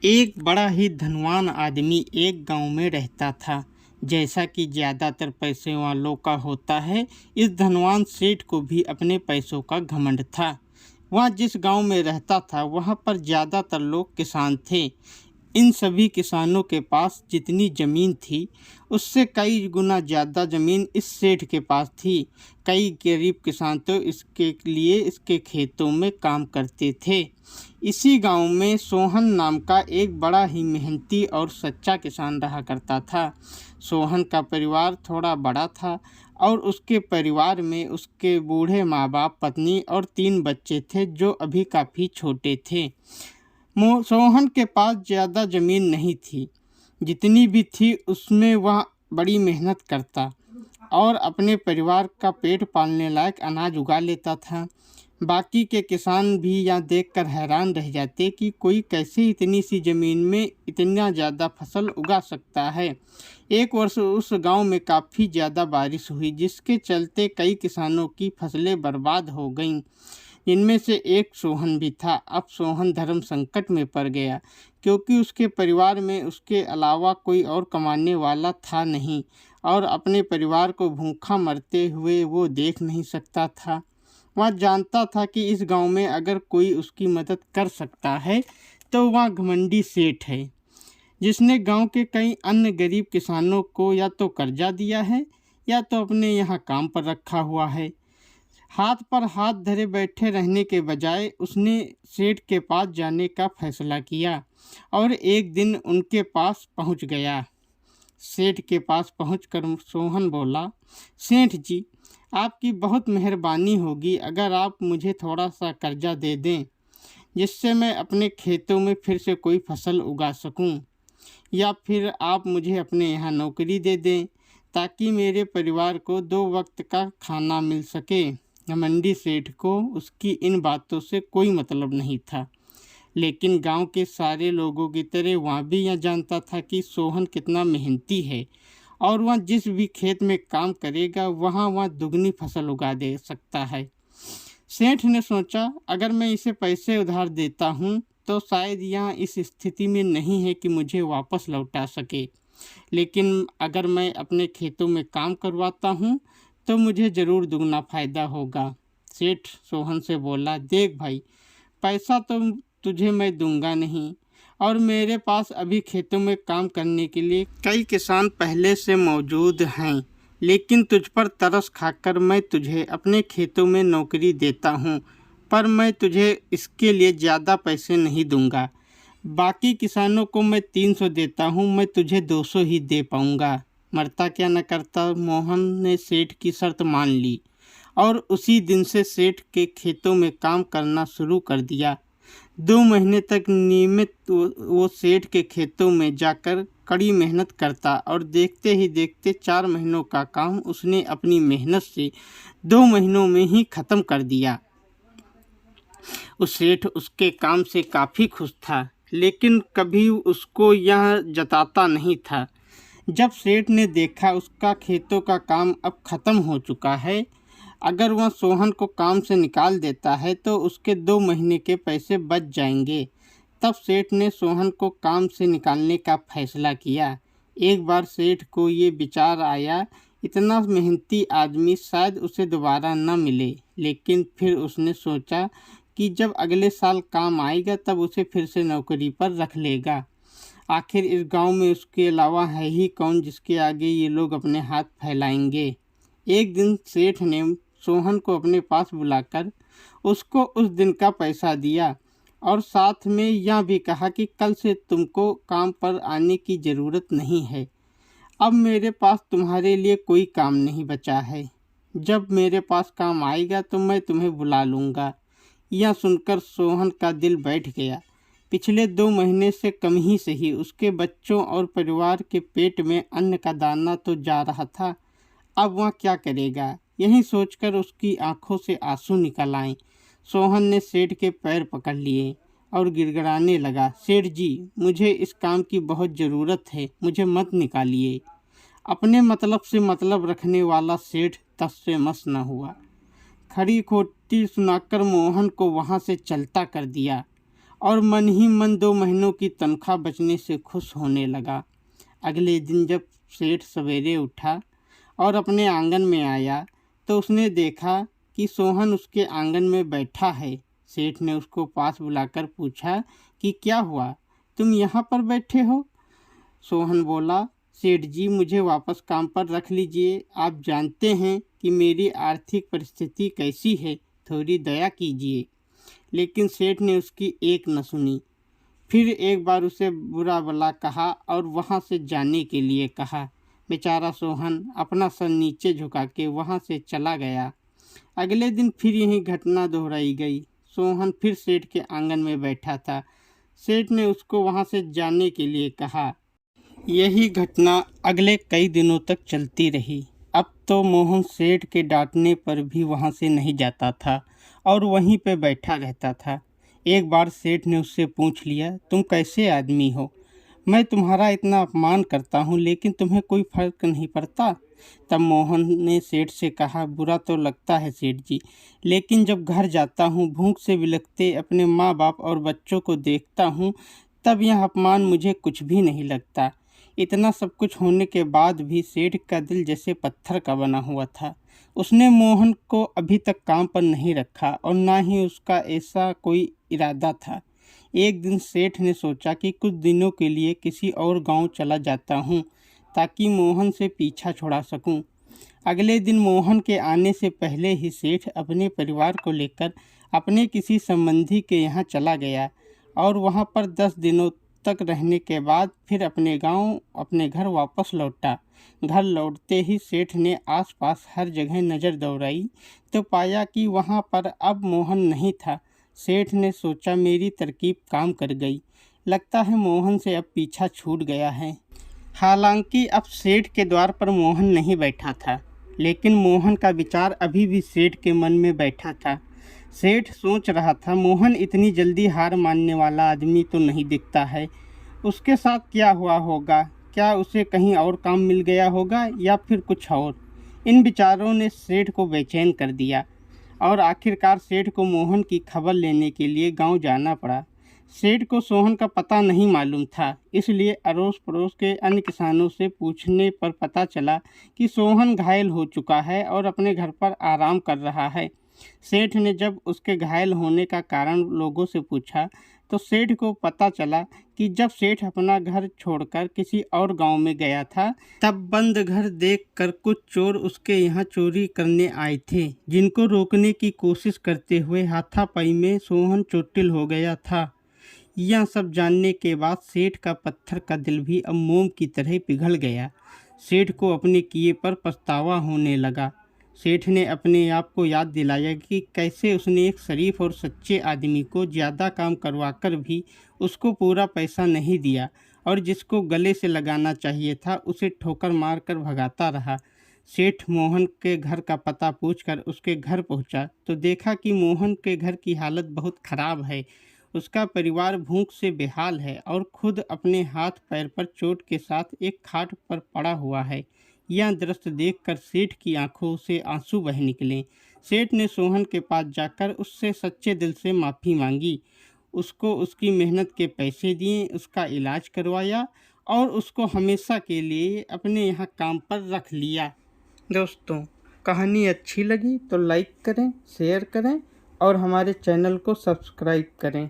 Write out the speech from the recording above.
एक बड़ा ही धनवान आदमी एक गांव में रहता था। जैसा कि ज़्यादातर पैसे वालों का होता है, इस धनवान सेठ को भी अपने पैसों का घमंड था। वह जिस गांव में रहता था वहाँ पर ज़्यादातर लोग किसान थे। इन सभी किसानों के पास जितनी ज़मीन थी उससे कई गुना ज़्यादा ज़मीन इस सेठ के पास थी। कई गरीब किसान तो इसके लिए इसके खेतों में काम करते थे। इसी गांव में सोहन नाम का एक बड़ा ही मेहनती और सच्चा किसान रहा करता था। सोहन का परिवार थोड़ा बड़ा था और उसके परिवार में उसके बूढ़े माँ बाप, पत्नी और 3 बच्चे थे जो अभी काफ़ी छोटे थे। सोहन के पास ज़्यादा ज़मीन नहीं थी। जितनी भी थी उसमें वह बड़ी मेहनत करता और अपने परिवार का पेट पालने लायक अनाज उगा लेता था। बाकी के किसान भी यह देखकर हैरान रह जाते कि कोई कैसे इतनी सी ज़मीन में इतना ज़्यादा फसल उगा सकता है। एक वर्ष उस गांव में काफ़ी ज़्यादा बारिश हुई, जिसके चलते कई किसानों की फसलें बर्बाद हो गईं। इनमें से एक सोहन भी था। अब सोहन धर्म संकट में पड़ गया, क्योंकि उसके परिवार में उसके अलावा कोई और कमाने वाला था नहीं और अपने परिवार को भूखा मरते हुए वो देख नहीं सकता था। वह जानता था कि इस गांव में अगर कोई उसकी मदद कर सकता है तो वह घमंडी सेठ है, जिसने गांव के कई अन्य गरीब किसानों को या तो कर्जा दिया है या तो अपने यहाँ काम पर रखा हुआ है। हाथ पर हाथ धरे बैठे रहने के बजाय उसने सेठ के पास जाने का फैसला किया और एक दिन उनके पास पहुंच गया। सेठ के पास पहुंचकर सोहन बोला, सेठ जी, आपकी बहुत मेहरबानी होगी अगर आप मुझे थोड़ा सा कर्जा दे दें, जिससे मैं अपने खेतों में फिर से कोई फसल उगा सकूं, या फिर आप मुझे अपने यहाँ नौकरी दे दें ताकि मेरे परिवार को 2 वक्त का खाना मिल सके। घमंडी सेठ को उसकी इन बातों से कोई मतलब नहीं था, लेकिन गांव के सारे लोगों की तरह वह भी यह जानता था कि सोहन कितना मेहनती है और वह जिस भी खेत में काम करेगा वहाँ वह दुगनी फसल उगा दे सकता है। सेठ ने सोचा, अगर मैं इसे पैसे उधार देता हूँ तो शायद यह इस स्थिति में नहीं है कि मुझे वापस लौटा सके, लेकिन अगर मैं अपने खेतों में काम करवाता हूँ तो मुझे ज़रूर दुगना फ़ायदा होगा। सेठ सोहन से बोला, देख भाई, पैसा तो तुझे मैं दूंगा नहीं और मेरे पास अभी खेतों में काम करने के लिए कई किसान पहले से मौजूद हैं, लेकिन तुझ पर तरस खाकर मैं तुझे अपने खेतों में नौकरी देता हूँ, पर मैं तुझे इसके लिए ज़्यादा पैसे नहीं दूंगा। बाकी किसानों को मैं 300 देता हूँ, मैं तुझे 200 ही दे पाऊँगा। मरता क्या न करता, मोहन ने सेठ की शर्त मान ली और उसी दिन से सेठ के खेतों में काम करना शुरू कर दिया। 2 महीने तक नियमित वो सेठ के खेतों में जाकर कड़ी मेहनत करता और देखते ही देखते 4 महीनों का काम उसने अपनी मेहनत से 2 महीनों में ही ख़त्म कर दिया। उस सेठ उसके काम से काफ़ी खुश था, लेकिन कभी उसको यह जताता नहीं था। जब सेठ ने देखा उसका खेतों का काम अब ख़त्म हो चुका है, अगर वह सोहन को काम से निकाल देता है तो उसके 2 महीने के पैसे बच जाएंगे, तब सेठ ने सोहन को काम से निकालने का फैसला किया। एक बार सेठ को ये विचार आया, इतना मेहनती आदमी शायद उसे दोबारा न मिले, लेकिन फिर उसने सोचा कि जब अगले साल काम आएगा तब उसे फिर से नौकरी पर रख लेगा। आखिर इस गांव में उसके अलावा है ही कौन जिसके आगे ये लोग अपने हाथ फैलाएंगे। एक दिन सेठ ने सोहन को अपने पास बुलाकर उसको उस दिन का पैसा दिया और साथ में यह भी कहा कि कल से तुमको काम पर आने की ज़रूरत नहीं है। अब मेरे पास तुम्हारे लिए कोई काम नहीं बचा है। जब मेरे पास काम आएगा तो मैं तुम्हें बुला लूँगा। यह सुनकर सोहन का दिल बैठ गया। पिछले 2 महीने से कम ही सही उसके बच्चों और परिवार के पेट में अन्न का दाना तो जा रहा था, अब वह क्या करेगा, यही सोचकर उसकी आंखों से आंसू निकल आए। सोहन ने सेठ के पैर पकड़ लिए और गिड़गिड़ाने लगा, सेठ जी, मुझे इस काम की बहुत ज़रूरत है, मुझे मत निकालिए। अपने मतलब से मतलब रखने वाला सेठ तस से मस न हुआ। खड़ी खोटी सुनाकर मोहन को वहाँ से चलता कर दिया और मन ही मन 2 महीनों की तनख्वाह बचने से खुश होने लगा। अगले दिन जब सेठ सवेरे उठा और अपने आंगन में आया तो उसने देखा कि सोहन उसके आंगन में बैठा है। सेठ ने उसको पास बुलाकर पूछा कि क्या हुआ, तुम यहाँ पर बैठे हो? सोहन बोला, सेठ जी मुझे वापस काम पर रख लीजिए। आप जानते हैं कि मेरी आर्थिक परिस्थिति कैसी है, थोड़ी दया कीजिए। लेकिन सेठ ने उसकी एक न सुनी। फिर एक बार उसे बुरा भला कहा और वहाँ से जाने के लिए कहा। बेचारा सोहन अपना सर नीचे झुका के वहाँ से चला गया। अगले दिन फिर यही घटना दोहराई गई। सोहन फिर सेठ के आंगन में बैठा था। सेठ ने उसको वहाँ से जाने के लिए कहा। यही घटना अगले कई दिनों तक चलती रही। अब तो मोहन सेठ के डांटने पर भी वहाँ से नहीं जाता था और वहीं पे बैठा रहता था। एक बार सेठ ने उससे पूछ लिया, तुम कैसे आदमी हो? मैं तुम्हारा इतना अपमान करता हूँ लेकिन तुम्हें कोई फर्क नहीं पड़ता। तब मोहन ने सेठ से कहा, बुरा तो लगता है सेठ जी, लेकिन जब घर जाता हूँ भूख से बिलखते अपने माँ बाप और बच्चों को देखता हूँ तब यह अपमान मुझे कुछ भी नहीं लगता। इतना सब कुछ होने के बाद भी सेठ का दिल जैसे पत्थर का बना हुआ था। उसने मोहन को अभी तक काम पर नहीं रखा और ना ही उसका ऐसा कोई इरादा था। एक दिन सेठ ने सोचा कि कुछ दिनों के लिए किसी और गांव चला जाता हूं ताकि मोहन से पीछा छुड़ा सकूं। अगले दिन मोहन के आने से पहले ही सेठ अपने परिवार को लेकर अपने किसी संबंधी के यहाँ चला गया और वहाँ पर 10 दिनों तक रहने के बाद फिर अपने गांव अपने घर वापस लौटा। घर लौटते ही सेठ ने आसपास हर जगह नज़र दौड़ाई तो पाया कि वहाँ पर अब मोहन नहीं था। सेठ ने सोचा मेरी तरकीब काम कर गई, लगता है मोहन से अब पीछा छूट गया है। हालांकि अब सेठ के द्वार पर मोहन नहीं बैठा था, लेकिन मोहन का विचार अभी भी सेठ के मन में बैठा था। सेठ सोच रहा था, मोहन इतनी जल्दी हार मानने वाला आदमी तो नहीं दिखता है। उसके साथ क्या हुआ होगा? क्या उसे कहीं और काम मिल गया होगा या फिर कुछ और? इन विचारों ने सेठ को बेचैन कर दिया और आखिरकार सेठ को मोहन की खबर लेने के लिए गांव जाना पड़ा। सेठ को सोहन का पता नहीं मालूम था, इसलिए अड़ोस पड़ोस के अन्य किसानों से पूछने पर पता चला कि सोहन घायल हो चुका है और अपने घर पर आराम कर रहा है। सेठ ने जब उसके घायल होने का कारण लोगों से पूछा तो सेठ को पता चला कि जब सेठ अपना घर छोड़कर किसी और गांव में गया था तब बंद घर देखकर कुछ चोर उसके यहाँ चोरी करने आए थे, जिनको रोकने की कोशिश करते हुए हाथापाई में सोहन चोटिल हो गया था। यह सब जानने के बाद सेठ का पत्थर का दिल भी अब मोम की तरह पिघल गया। सेठ को अपने किए पर पछतावा होने लगा। सेठ ने अपने आप को याद दिलाया कि कैसे उसने एक शरीफ और सच्चे आदमी को ज़्यादा काम करवाकर भी उसको पूरा पैसा नहीं दिया और जिसको गले से लगाना चाहिए था उसे ठोकर मार कर भगाता रहा। सेठ मोहन के घर का पता पूछकर उसके घर पहुंचा तो देखा कि मोहन के घर की हालत बहुत ख़राब है। उसका परिवार भूख से बेहाल है और खुद अपने हाथ पैर पर चोट के साथ एक खाट पर पड़ा हुआ है। यह दृश्य देखकर सेठ की आंखों से आंसू बह निकले। सेठ ने सोहन के पास जाकर उससे सच्चे दिल से माफ़ी मांगी, उसको उसकी मेहनत के पैसे दिए, उसका इलाज करवाया और उसको हमेशा के लिए अपने यहाँ काम पर रख लिया। दोस्तों, कहानी अच्छी लगी तो लाइक करें, शेयर करें और हमारे चैनल को सब्सक्राइब करें।